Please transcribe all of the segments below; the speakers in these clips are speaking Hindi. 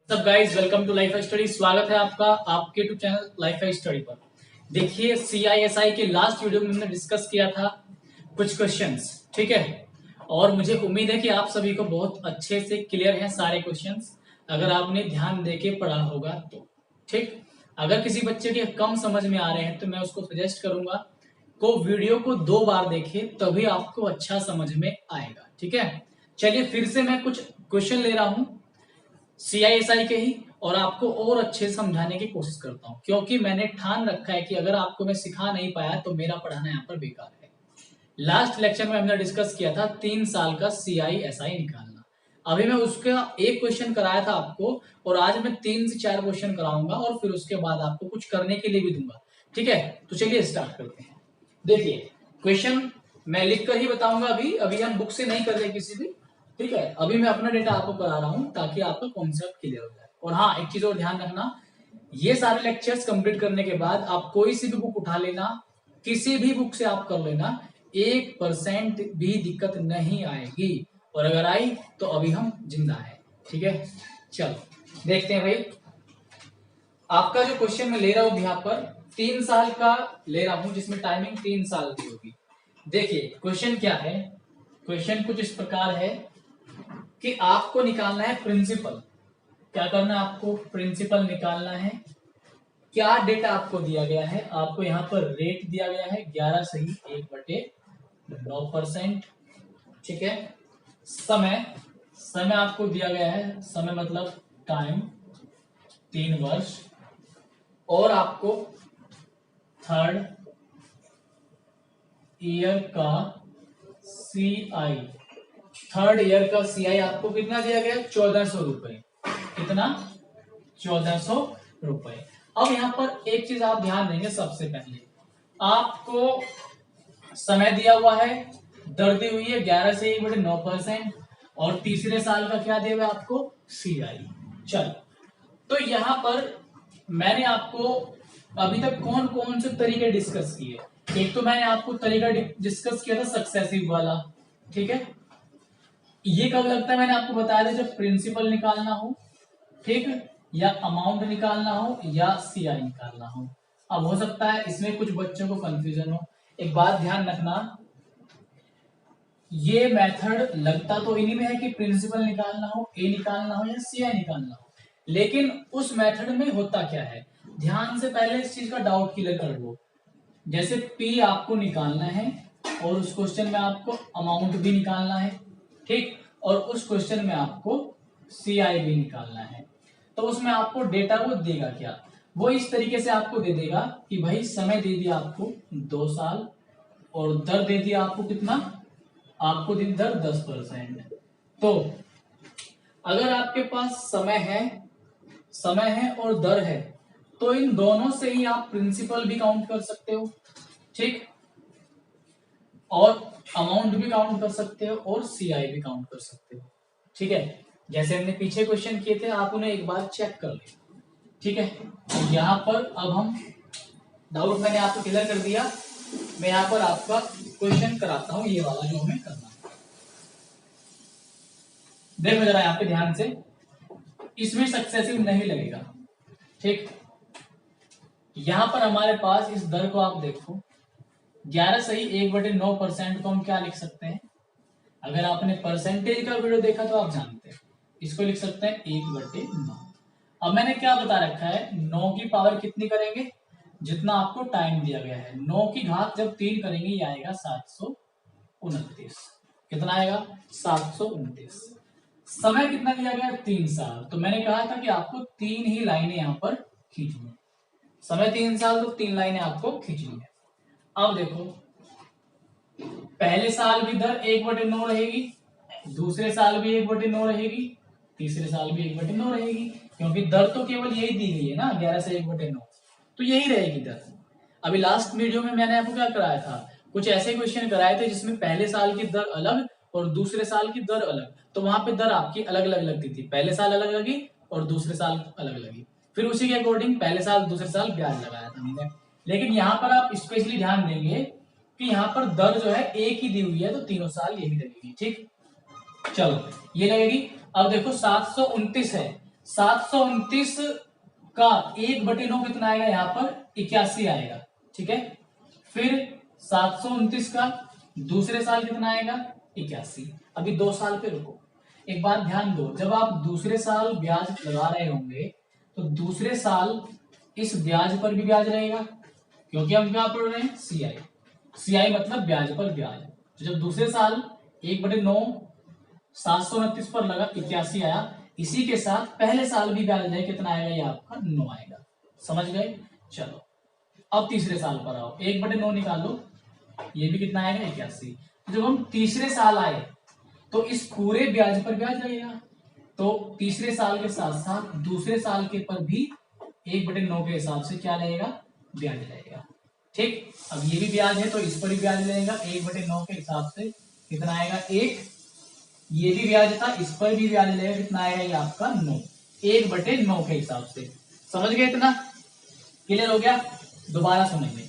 सब guys, welcome to life study. स्वागत है आपका आपके यूट्यूब चैनल लाइफ स्टडी पर। देखिए, CISI के लास्ट वीडियो में हमने डिस्कस किया था कुछ क्वेश्चंस, ठीक है। और मुझे उम्मीद है कि आप सभी को बहुत अच्छे से क्लियर हैं सारे क्वेश्चंस, अगर आपने ध्यान देके पढ़ा होगा तो। ठीक, अगर किसी बच्चे के कम समझ में आ रहे हैं तो मैं उसको सजेस्ट करूंगा को वीडियो को 2 बार देखे, तभी आपको अच्छा समझ में आएगा। ठीक है, चलिए फिर से मैं कुछ क्वेश्चन ले रहा हूं CISI के ही, और आपको और अच्छे से समझाने की कोशिश करता हूं, क्योंकि मैंने ठान रखा है कि अगर आपको मैं सिखा नहीं पाया तो मेरा पढ़ाना यहाँ पर बेकार है। लास्ट लेक्चर में हमने डिस्कस किया था 3 साल का CISI निकालना। अभी मैं उसका एक क्वेश्चन कराया था आपको, और आज मैं 3 से 4 क्वेश्चन कराऊंगा, और फिर उसके बाद आपको कुछ करने के लिए भी दूंगा। ठीक है, तो चलिए स्टार्ट करते हैं। देखिए, क्वेश्चन मैं लिख कर ही बताऊंगा। अभी अभी हम बुक से नहीं कर रहे किसी भी, ठीक है। अभी मैं अपना डेटा आपको करा रहा हूं ताकि आपका कॉन्सेप्ट क्लियर हो जाए। और हाँ, एक चीज और ध्यान रखना, ये सारे लेक्चर्स कंप्लीट करने के बाद आप कोई सी भी बुक उठा लेना, किसी भी बुक से आप कर लेना, 1% भी दिक्कत नहीं आएगी। और अगर आई तो अभी हम जिंदा है। ठीक है, चलो देखते हैं भाई। आपका जो क्वेश्चन मैं ले रहा हूं यहाँ पर 3 साल का ले रहा हूं, जिसमें टाइमिंग 3 साल की होगी। देखिए क्वेश्चन क्या है। क्वेश्चन कुछ इस प्रकार है कि आपको निकालना है प्रिंसिपल। क्या करना है आपको? प्रिंसिपल निकालना है। क्या डेटा आपको दिया गया है? आपको यहाँ पर रेट दिया गया है 11 सही 1/9%। ठीक है, समय समय आपको दिया गया है, समय मतलब टाइम 3 वर्ष। और आपको थर्ड ईयर का CI, थर्ड ईयर का CI आपको कितना दिया गया? 1400 रुपए। कितना? 1400 रुपए। अब यहाँ पर एक चीज आप ध्यान देंगे, सबसे पहले आपको समय दिया हुआ है, दर दी हुई है 11 से 1/9%, और तीसरे साल का क्या दिया हुआ है आपको? CI। चलो, तो यहाँ पर मैंने आपको अभी तक कौन कौन से तरीके डिस्कस किए। एक तो मैंने आपको तरीका डिस्कस किया था सक्सेसिव वाला, ठीक है। ये कब लगता है? मैंने आपको बताया था जब प्रिंसिपल निकालना हो, ठीक, या अमाउंट निकालना हो, या CI निकालना हो। अब हो सकता है इसमें कुछ बच्चों को कंफ्यूजन हो। एक बात ध्यान रखना, ये मेथड लगता तो इन्हीं में है कि प्रिंसिपल निकालना हो, A निकालना हो, या CI निकालना हो, लेकिन उस मेथड में होता क्या है, ध्यान से पहले इस चीज का डाउट क्लियर कर लो। जैसे P आपको निकालना है, और उस क्वेश्चन में आपको अमाउंट भी निकालना है, ठीक, और उस क्वेश्चन में आपको CI भी निकालना है। तो उसमें आपको डेटा वो देगा क्या? वो इस तरीके से आपको दे देगा कि भाई समय दे दिया आपको 2 साल, और दर दे दिया आपको कितना? आपको दी दर 10%। तो अगर आपके पास समय है और दर है, तो इन दोनों से ही आप प्रिंसिपल भी काउंट कर सकते हो, ठीक, और अमाउंट भी काउंट कर सकते हो, और CI भी काउंट कर सकते हो। ठीक है, जैसे हमने पीछे क्वेश्चन किए थे, आप उन्हें एक बार चेक कर ले। ठीक है, तो यहाँ पर अब हम डाउट मैंने आपको क्लियर कर दिया। मैं यहाँ पर आपका क्वेश्चन कराता हूं, ये वाला जो हमें करना है। देखो जरा यहाँ पे ध्यान से, इसमें सक्सेसिव नहीं लगेगा, ठीक। यहां पर हमारे पास इस दर को आप देखो, 11 सही 1/9% को हम क्या लिख सकते हैं? अगर आपने परसेंटेज का वीडियो देखा तो आप जानते हैं, इसको लिख सकते हैं 1/9। अब मैंने क्या बता रखा है, 9 की पावर कितनी करेंगे? जितना आपको टाइम दिया गया है, 9 की घात जब 3 करेंगे ये आएगा 729। कितना आएगा? 729। समय कितना दिया गया? 3 साल। तो मैंने कहा था कि आपको 3 ही लाइनें यहां पर खींचनी है। समय 3 साल, तो 3 लाइनें आपको खींचनी है। अब देखो, पहले साल भी दर 1/9 रहेगी, दूसरे साल भी 1/9 रहेगी, तीसरे साल भी 1/9 रहेगी, क्योंकि दर तो केवल यही दी गई है ना, 11 से 1/9, तो यही रहेगी दर। अभी लास्ट वीडियो में मैंने आपको क्या कराया था, कुछ ऐसे क्वेश्चन कराए थे जिसमें पहले साल की दर अलग और दूसरे साल की दर अलग, तो वहां पे दर आपकी अलग अलग लगती थी, पहले साल अलग लगी और दूसरे साल अलग लगी, फिर उसी के अकॉर्डिंग पहले साल दूसरे साल ब्याज लगाया था हमने। लेकिन यहाँ पर आप स्पेशली ध्यान देंगे कि यहाँ पर दर जो है एक ही दी हुई है, तो तीनों साल ये भी लगेगी, ठीक। चलो ये लगेगी। अब देखो 729 है, 729 का 1/9 कितना आएगा, यहाँ पर 81 आएगा। ठीक है, फिर 729 का दूसरे साल कितना आएगा, 81। अभी 2 साल पे रुको, एक बात ध्यान दो, जब आप दूसरे साल ब्याज लगा रहे होंगे तो दूसरे साल इस ब्याज पर भी ब्याज रहेगा, क्योंकि हम क्या पढ़ रहे हैं, सीआई। सीआई मतलब ब्याज पर ब्याज। तो जब दूसरे साल 1/9 729 पर लगा 81 आया, इसी के साथ पहले साल भी ब्याज है, कितना आएगा, ये आपका 9 आएगा। समझ गए? चलो अब तीसरे साल पर आओ, 1/9 निकालो, ये भी कितना आएगा, 81। जब हम तीसरे साल आए तो इस पूरे ब्याज पर ब्याज लगेगा, तो तीसरे साल के साथ साथ दूसरे साल के पर भी 1/9 के हिसाब से क्या लगेगा, ब्याज लगेगा। ठीक, अब ये भी ब्याज है तो इस पर भी ब्याज लगेगा, 1/9 के हिसाब से कितना आएगा, 1। ये भी ब्याज था, इस पर भी ब्याज लगेगा, कितना आएगा, ये आपका 9, 1/9 के हिसाब से। समझ गए? इतना क्लियर हो गया? दोबारा सुनेंगे,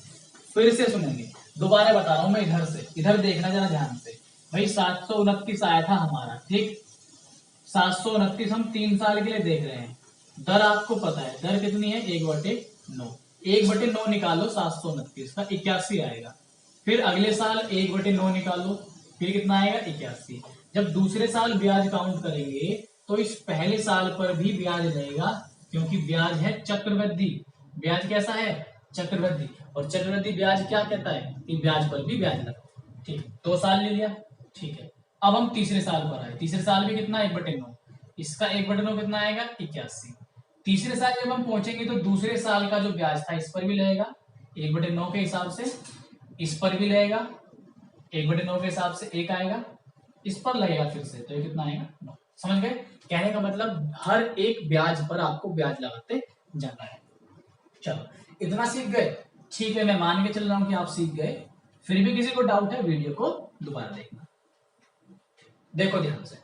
फिर से सुनेंगे, दोबारा बता रहा हूं मैं, इधर से, इधर देखना जरा ध्यान से भाई। 729 आया था हमारा, ठीक, 729 हम 3 साल के लिए देख रहे हैं। दर आपको पता है, दर कितनी है, 1/9। 1/9 निकालो 729 का, 81 आएगा। फिर अगले साल 1/9 निकालो, फिर कितना आएगा, 81। जब दूसरे साल ब्याज काउंट करेंगे तो इस पहले साल पर भी ब्याज लगेगा, क्योंकि ब्याज है चक्रवृद्धि। ब्याज कैसा है, चक्रवृद्धि। और चक्रवृद्धि ब्याज क्या कहता है कि ब्याज पर भी ब्याज लगता है। ठीक, 2 साल ले लिया, ठीक है। अब हम तीसरे साल पर आए, तीसरे साल भी कितना, 1/9, इसका 1/9 कितना आएगा, 81। तीसरे साल जब हम पहुंचेंगे तो दूसरे साल का जो ब्याज था इस पर भी लगेगा 1/9 के हिसाब से, इस पर भी लगेगा 1/9 के हिसाब से, 1 आएगा, इस पर लगेगा फिर से, तो ये कितना आएगा, 9। समझ गए? कहने का मतलब हर एक ब्याज पर आपको ब्याज लगाते जाना है। चलो इतना सीख गए, ठीक है, मैं मान के चल रहा हूं कि आप सीख गए। फिर भी किसी को डाउट है, वीडियो को दोबारा देखना। देखो ध्यान से,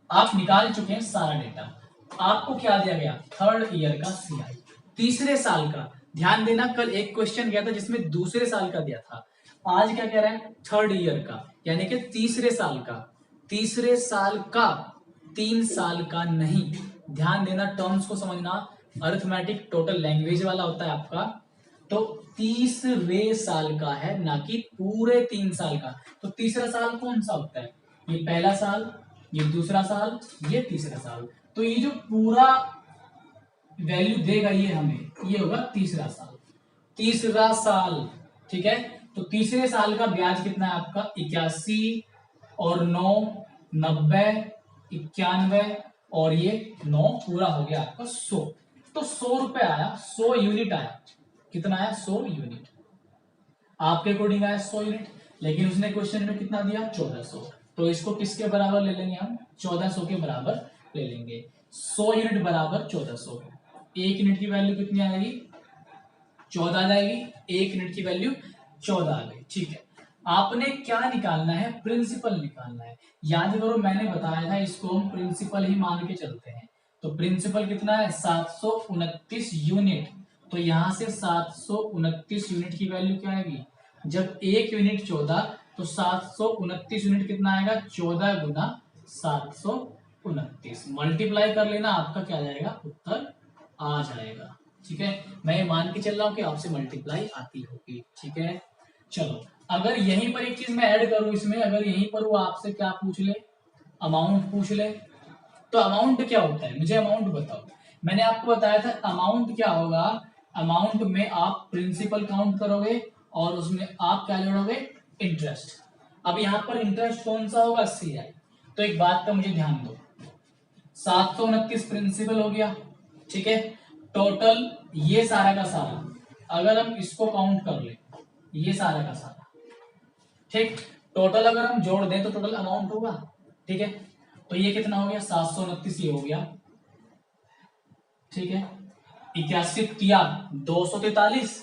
आप निकाल चुके हैं सारा डेटा, आपको क्या दिया गया, 3rd ईयर का सीआई, तीसरे साल का। ध्यान देना, कल एक क्वेश्चन गया था जिसमें दूसरे साल का दिया था, आज क्या कह रहा है, 3rd ईयर का, यानी कि तीसरे साल का। तीसरे साल का, 3 साल का नहीं। ध्यान देना, टर्म्स को समझना, अरिथमेटिक टोटल लैंग्वेज वाला होता है आपका। तो तीसरे साल का है, ना कि पूरे 3 साल का। तो तीसरा साल कौन सा होता है, ये पहला साल, ये दूसरा साल, ये तीसरा साल। तो ये जो पूरा वैल्यू देगा ये हमें, ये होगा तीसरा साल। तीसरा साल, ठीक है। तो तीसरे साल का ब्याज कितना है आपका, 81 और 9 90 91 और ये 9 पूरा हो गया आपका 100। तो 100 रुपए आया, 100 यूनिट आया। कितना आया, 100 यूनिट। आपके अकॉर्डिंग आया 100 यूनिट, लेकिन उसने क्वेश्चन में कितना दिया, 1400। तो इसको किसके बराबर ले लेंगे हम, 1400 के बराबर ले लेंगे। 100 यूनिट बराबर 1400। 1 यूनिट की वैल्यू कितनी आएगी, 14 आ जाएगी। 1 यूनिट की वैल्यू 14 आ गई, ठीक है। आपने क्या निकालना है, प्रिंसिपल निकालना है। याद करो, मैंने बताया था इसको हम प्रिंसिपल ही मान के चलते हैं। तो प्रिंसिपल कितना है, 729 यूनिट। तो यहां से 729 यूनिट की वैल्यू क्या आएगी, जब 1 यूनिट 14, तो 729 यूनिट कितना आएगा, 14 गुना 729 मल्टीप्लाई कर लेना, आपका क्या जाएगा, उत्तर आ जाएगा। ठीक है, मैं मान के चल रहा हूं कि आपसे मल्टीप्लाई आती होगी। ठीक है, चलो अगर यहीं पर एक चीज मैं ऐड करूं इसमें, अगर यहीं पर वो आपसे क्या पूछ ले, अमाउंट पूछ ले, तो अमाउंट क्या होता है, मुझे अमाउंट बताओ। मैंने आपको बताया था अमाउंट क्या होगा, अमाउंट में आप प्रिंसिपल काउंट करोगे और उसमें आप क्या जोड़ोगे, इंटरेस्ट। अब यहां पर इंटरेस्ट कौन सा होगा, सीआई। तो एक बात का मुझे ध्यान दो, 729 प्रिंसिपल हो गया, ठीक है। टोटल ये सारा का सारा, अगर हम इसको काउंट कर ले, ये सारा का सारा, ठीक, टोटल अगर हम जोड़ दें तो टोटल अमाउंट होगा, ठीक है। तो ये कितना हो गया, 729 ये हो गया, ठीक है। 81 तिया 243,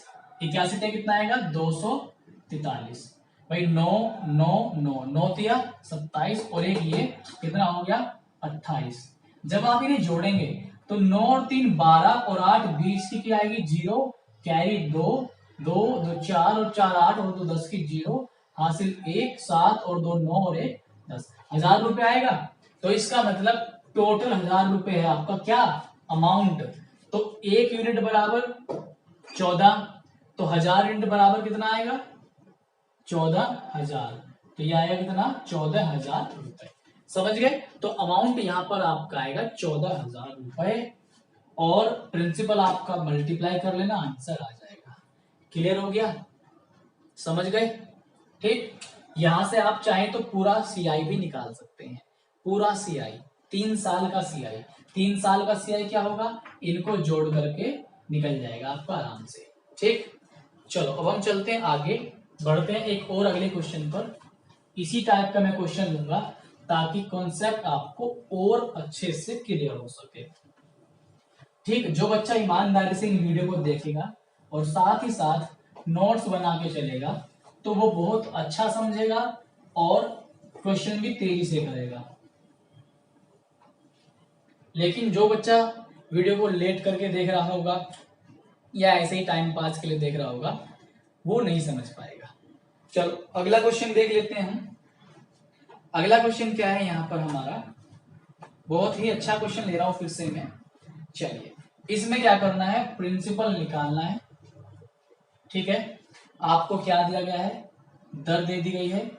81 तिया कितना आएगा, 243। भाई 9 9 9 9 तिया 27 और एक ये कितना हो गया, 28। जब आप इन्हें जोड़ेंगे तो 9 और 3 12 और 8 20 की क्या आएगी, 0, कैरी 2 2 2 4 और 4 8 और 2 10 की 0, हासिल 1 7 और 2 9 और 1 10, 1000 रुपए आएगा। तो इसका मतलब टोटल 1000 रुपए है आपका क्या अमाउंट, तो 1 यूनिट बराबर 14, तो 1000 यूनिट बराबर कितना आएगा 14,000, तो ये आएगा कितना 14,000 रुपए। समझ गए, तो अमाउंट यहां पर आपका आएगा 14,000 रुपए और प्रिंसिपल आपका मल्टीप्लाई कर लेना, आंसर आ जाएगा। क्लियर हो गया, समझ गए। ठीक, यहां से आप चाहें तो पूरा सीआई भी निकाल सकते हैं, पूरा सीआई 3 साल का सीआई, 3 साल का सीआई क्या होगा, इनको जोड़ करके निकल जाएगा आपका आराम से। ठीक, चलो अब हम चलते हैं आगे, बढ़ते हैं एक और अगले क्वेश्चन पर। इसी टाइप का मैं क्वेश्चन लूंगा ताकि कॉन्सेप्ट आपको और अच्छे से क्लियर हो सके। ठीक, जो बच्चा ईमानदारी से इन वीडियो को देखेगा और साथ ही साथ नोट्स बना के चलेगा तो वो बहुत अच्छा समझेगा और क्वेश्चन भी तेजी से करेगा। लेकिन जो बच्चा वीडियो को लेट करके देख रहा होगा या ऐसे ही टाइम पास के लिए देख रहा होगा वो नहीं समझ पाएगा। चलो अगला क्वेश्चन देख लेते हैं हम। अगला क्वेश्चन क्या है यहाँ पर हमारा, बहुत ही अच्छा क्वेश्चन ले रहा हूं फिर से मैं। चलिए इसमें क्या करना है, प्रिंसिपल निकालना है। ठीक है, आपको क्या दिया गया है, दर दे दी गई है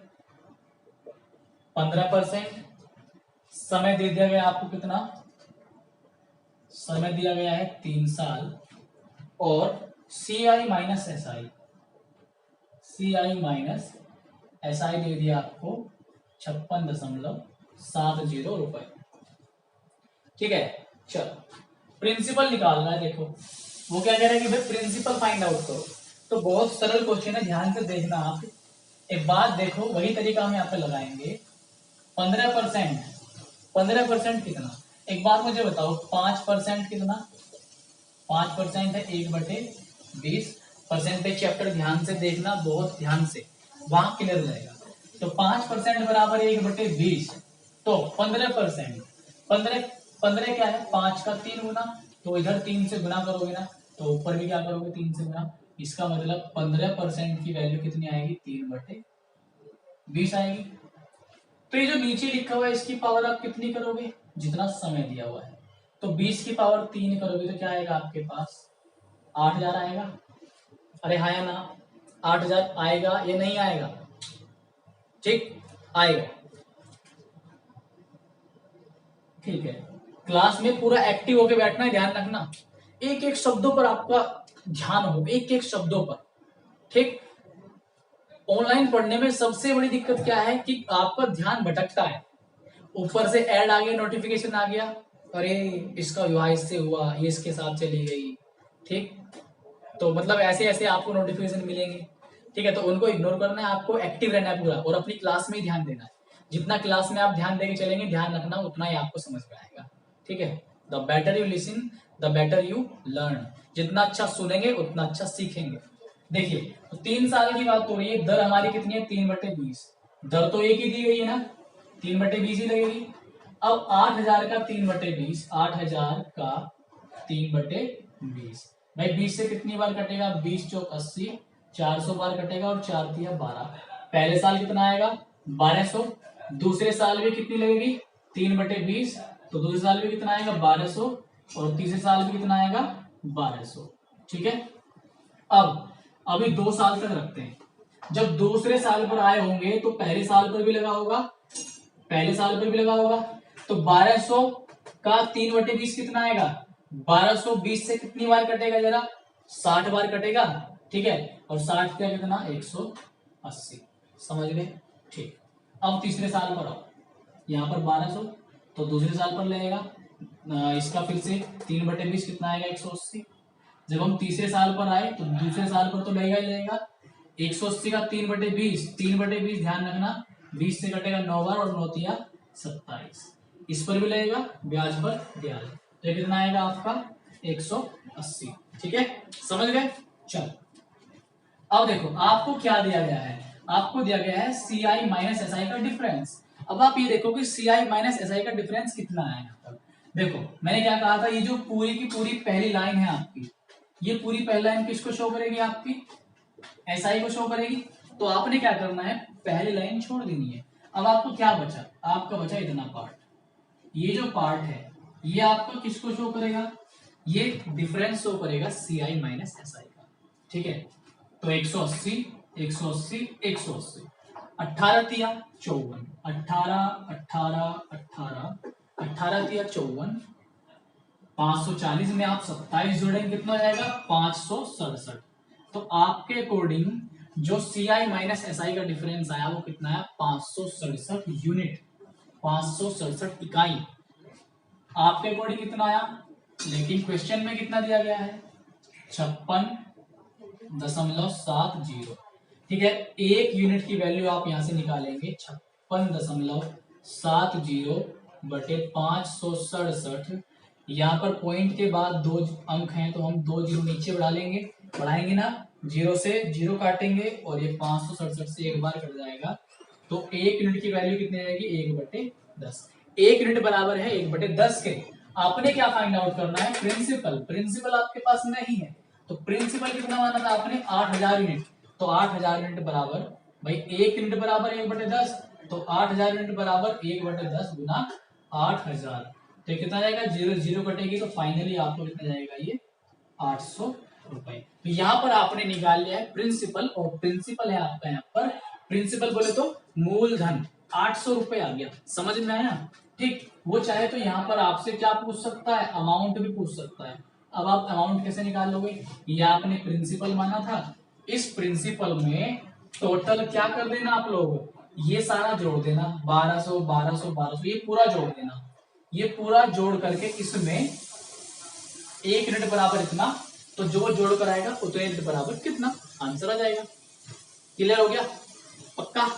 15%, समय दे दिया गया आपको कितना, समय दिया गया है 3 साल, और C I minus S I, C I minus S I दे दिया आपको 56.70 रुपए। ठीक है, चलो प्रिंसिपल निकालना है। देखो वो क्या कह रहा है कि भाई प्रिंसिपल फाइंड आउट करो, तो बहुत सरल क्वेश्चन है, ध्यान से देखना आप। एक बात देखो, वही तरीका हम यहाँ पे लगाएंगे। 15%, 15% कितना, एक बात मुझे बताओ 5% कितना, 5% है 1/20, परसेंटेज चैप्टर ध्यान से देखना, बहुत ध्यान से, वहां क्लियर हो जाएगा। तो 5% बराबर 1/20, तो 15%, 15 क्या है 5 का 3 गुना, तो इधर 3 से गुना करोगे ना तो ऊपर भी क्या करोगे 3 से गुना, इसका मतलब 15% की वैल्यू कितनी आएगी 3/20 आएगी। तो ये जो नीचे लिखा हुआ है इसकी पावर आप कितनी करोगे, जितना समय दिया हुआ है, तो 20 की पावर 3 करोगे तो क्या आएगा आपके पास 8,000 आएगा। अरे हाँ या ना, 8,000 आएगा या नहीं आएगा, ठीक आएगा। ठीक है, क्लास में पूरा एक्टिव होके बैठना है, ध्यान रखना, एक एक शब्दों पर आपका ध्यान हो, एक एक शब्दों पर। ठीक, ऑनलाइन पढ़ने में सबसे बड़ी दिक्कत क्या है कि आपका ध्यान भटकता है, ऊपर से ऐड आ गया, नोटिफिकेशन आ गया, अरे इसका विवाह इससे हुआ, ये इसके साथ चली गई। ठीक, तो मतलब ऐसे ऐसे आपको नोटिफिकेशन मिलेंगे। ठीक है, तो उनको इग्नोर करना है, आपको एक्टिव रहना है पूरा और अपनी क्लास में ही ध्यान देना है। जितना क्लास में आप ध्यान देके चलेंगे, ध्यान रखना, उतना ही आपको समझ में आएगा। ठीक है, the better you listen the better you learn, जितना अच्छा सुनेंगे उतना अच्छा सीखेंगे। देखिए तो 3 साल की बात हो रही है, दर हमारी कितनी है 3/20, दर तो एक ही दी गई है ना, 3/20 ही लगेगी। अब 8,000 का 3/20, 8,000 का 3/20, भाई 20 से कितनी बार कटेगा, 20 चौक 80, 400 बार कटेगा और 4 दिया 12। पहले साल कितना आएगा 1200, दूसरे साल भी कितनी लगेगी 3/20, तो दूसरे साल भी कितना आएगा 1200 और तीसरे साल भी कितना आएगा 1200। ठीक है, अब अभी 2 साल तक रखते हैं, जब दूसरे साल पर आए होंगे तो पहले साल पर भी लगा होगा, पहले साल पर भी लगा होगा, तो 1200 का 3/20 कितना आएगा, 1220 से कितनी बार कटेगा जरा 60 बार कटेगा। ठीक है, और 60 का कितना 180, समझ गए। ठीक, अब तीसरे साल पर आओ, यहाँ पर 1200, तो दूसरे साल पर लगेगा इसका फिर से 3/20 कितना आएगा 180। जब हम तीसरे साल पर आए तो दूसरे साल पर तो लगेगा ही लगेगा 180 का 3/20, 3/20 ध्यान रखना 20 से कटेगा 9 बार और 9 तिया 27, इस पर भी लगेगा ब्याज पर ब्याज, तो कितना आएगा आपका 180। ठीक है, समझ गए। चलो अब देखो आपको क्या दिया गया है, आपको दिया गया है सी आई माइनस एस आई का डिफरेंस। अब आप ये देखो कि सी आई माइनस एस आई का डिफरेंस कितना है यहाँ पर। देखो मैंने क्या कहा था, ये जो पूरी की पूरी पहली लाइन है आपकी, ये पूरी पहली लाइन किसको शो करेगी आपकी एस आई को शो करेगी, तो आपने क्या करना है पहली लाइन छोड़ देनी है। अब आपको क्या बचा, आपका बचा इतना पार्ट, ये जो पार्ट है ये आपको किसको शो करेगा, ये डिफरेंस शो करेगा CI माइनस SI का, ठीक है। तो 180 180 180, 18 तिया 54, 18 18 18 18 तिया 54, 540 में आप 27 जोड़ेंगे कितना हो जाएगा 567। तो आपके अकॉर्डिंग जो CI माइनस SI का डिफरेंस आया वो कितना है 567 यूनिट, 567 इकाई आपके अकॉर्डिंग कितना आया। लेकिन क्वेश्चन में कितना दिया गया है 56.70, ठीक है। एक यूनिट की वैल्यू आप यहां से निकालेंगे 56.70 बटे 567। यहाँ पर पॉइंट के बाद 2 अंक हैं तो हम 2 जीरो नीचे बढ़ाएंगे ना, जीरो से जीरो काटेंगे और ये 567 से एक बार कट जाएगा। तो एक यूनिट की वैल्यू कितनी आएगी 1/10। एक यूनिट बराबर है 1/10 के। आपने क्या फाइंड आउट करना है प्रिंसिपल, प्रिंसिपल आपके पास नहीं है तो प्रिंसिपल कितना माना था आपने 8000 यूनिट। तो 8000 यूनिट बराबर भाई एक यूनिट बराबर 1/10, तो 8000 यूनिट बराबर 1/10 गुना 8000। तो कितना जाएगा जीरो जीरो कटेगी तो फाइनली आपको कितना जाएगा ये 800 रुपए। तो यहाँ पर आपने निकाल लिया है प्रिंसिपल, और प्रिंसिपल है आपका यहाँ पर, प्रिंसिपल बोले तो मूलधन 800 रुपए आ गया, समझ में आया। ठीक, वो चाहे तो यहाँ पर आपसे क्या पूछ सकता है अमाउंट भी पूछ सकता है। अब आप अमाउंट कैसे निकालोगे, ये आपने प्रिंसिपल माना था, इस प्रिंसिपल में टोटल क्या कर देना आप लोग, ये सारा जोड़ देना 1200 1200 1200 ये पूरा जोड़ देना, ये पूरा जोड़ करके इसमें एक यूनिट बराबर इतना, तो जो जोड़ कर आएगा उतने यूनिट बराबर कितना, आंसर आ जाएगा। क्लियर हो गया पक्का।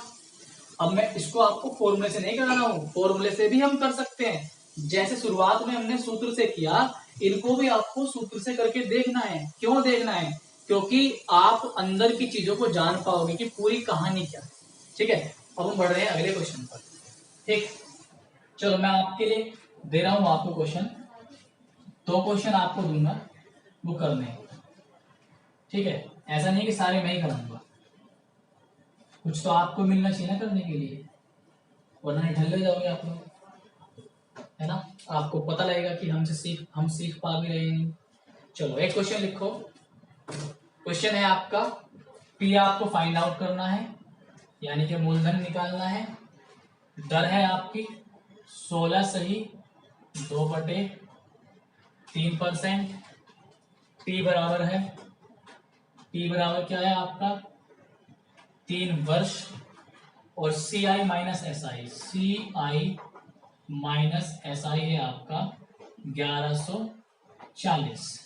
अब मैं इसको आपको फॉर्मूले से नहीं कराना हूं, फॉर्मूले से भी हम कर सकते हैं, जैसे शुरुआत में हमने सूत्र से किया, इनको भी आपको सूत्र से करके देखना है। क्यों देखना है, क्योंकि आप अंदर की चीजों को जान पाओगे कि पूरी कहानी क्या है। ठीक है, अब हम बढ़ रहे हैं अगले क्वेश्चन पर। ठीक, चलो मैं आपके लिए दे रहा हूं आपको क्वेश्चन, 2 क्वेश्चन आपको दूंगा वो करने हैं। ठीक है, ऐसा नहीं कि सारे मैं ही कराऊंगा, कुछ तो आपको मिलना चाहिए ना करने के लिए, वरना निठल्ले जाओगे आप लोग, है ना। आपको पता लगेगा कि हम सीख पा भी रहे हैं। चलो एक क्वेश्चन लिखो, क्वेश्चन है आपका पी आपको फाइंड आउट करना है, यानी कि मूलधन निकालना है। दर है आपकी 16 सही 2/3%। पी बराबर है, पी बराबर क्या है आपका 3 वर्ष, और CI minus SI, CI minus SI है आपका 1140।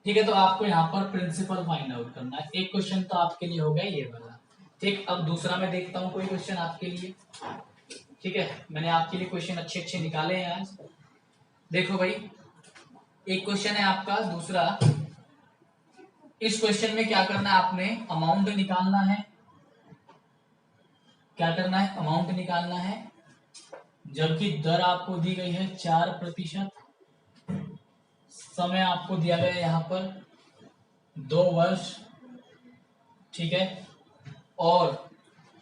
ठीक है, तो आपको यहाँ पर प्रिंसिपल फाइंड आउट करना है। एक क्वेश्चन तो आपके लिए हो गया ये वाला। ठीक, अब दूसरा मैं देखता हूँ कोई क्वेश्चन आपके लिए। ठीक है, मैंने आपके लिए क्वेश्चन अच्छे अच्छे निकाले हैं आज। देखो भाई, एक क्वेश्चन है आपका दूसरा, इस क्वेश्चन में क्या करना है आपने अमाउंट निकालना है। क्या करना है अमाउंट निकालना है, जबकि दर आपको दी गई है 4%, समय आपको दिया गया है यहाँ पर 2 वर्ष। ठीक है, और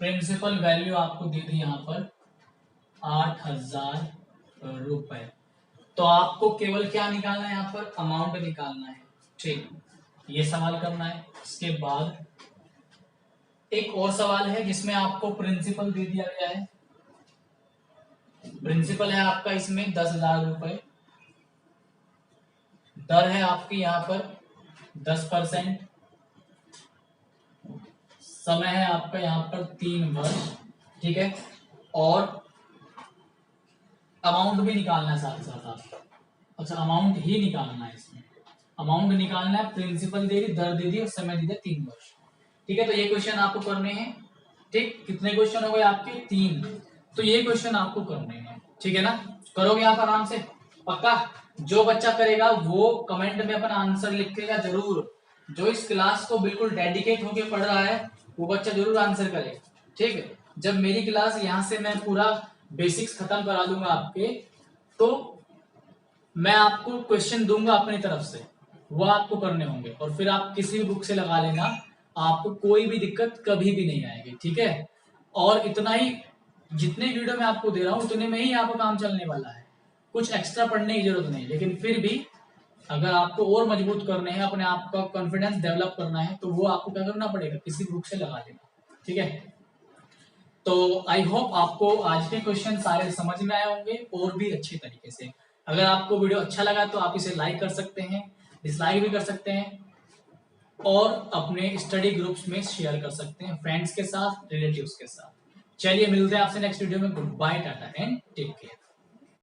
प्रिंसिपल वैल्यू आपको दे दी यहाँ पर 8000 रुपए। तो आपको केवल क्या निकालना है यहाँ पर अमाउंट निकालना है। ठीक, ये सवाल करना है। इसके बाद एक और सवाल है जिसमें आपको प्रिंसिपल दे दिया गया है, प्रिंसिपल है आपका इसमें 10,000 रुपए, दर है आपकी यहाँ पर 10%, समय है आपका यहाँ पर 3 वर्ष। ठीक है, और अमाउंट भी निकालना है साथ साथ आपको। अच्छा, अमाउंट ही निकालना है, इसमें अमाउंट निकालना है, प्रिंसिपल दे दी, दर दे दी और समय दे दिया 3 वर्ष। ठीक है, तो ये क्वेश्चन आपको करने हैं। ठीक, कितने क्वेश्चन हो गए आपके 3, तो ये क्वेश्चन आपको करने हैं। ठीक है ना, करोगे आप आराम से पक्का। जो बच्चा करेगा वो कमेंट में अपना आंसर लिखेगा जरूर, जो इस क्लास को बिल्कुल डेडिकेट होकर पढ़ रहा है वो बच्चा जरूर आंसर करे। ठीक है, जब मेरी क्लास यहाँ से मैं पूरा बेसिक्स खत्म करा दूंगा आपके, तो मैं आपको क्वेश्चन दूंगा अपनी तरफ से, वो आपको करने होंगे, और फिर आप किसी भी बुक से लगा लेना, आपको कोई भी दिक्कत कभी भी नहीं आएगी। ठीक है, और इतना ही जितने वीडियो मैं आपको दे रहा हूँ उतने में ही आपका काम चलने वाला है, कुछ एक्स्ट्रा पढ़ने की जरूरत नहीं। लेकिन फिर भी अगर आपको और मजबूत करने हैं, अपने आप का कॉन्फिडेंस डेवलप करना है, तो वो आपको क्या करना पड़ेगा, किसी बुक से लगा लेना। ठीक है, तो आई होप आपको आज के क्वेश्चन सारे समझ में आए होंगे और भी अच्छे तरीके से। अगर आपको वीडियो अच्छा लगा तो आप इसे लाइक कर सकते हैं, डिसलाइक भी कर सकते हैं, और अपने स्टडी ग्रुप्स में शेयर कर सकते हैं, फ्रेंड्स के साथ, रिलेटिव्स के साथ। चलिए मिलते हैं आपसे नेक्स्ट वीडियो में। Good bye, tata and take care.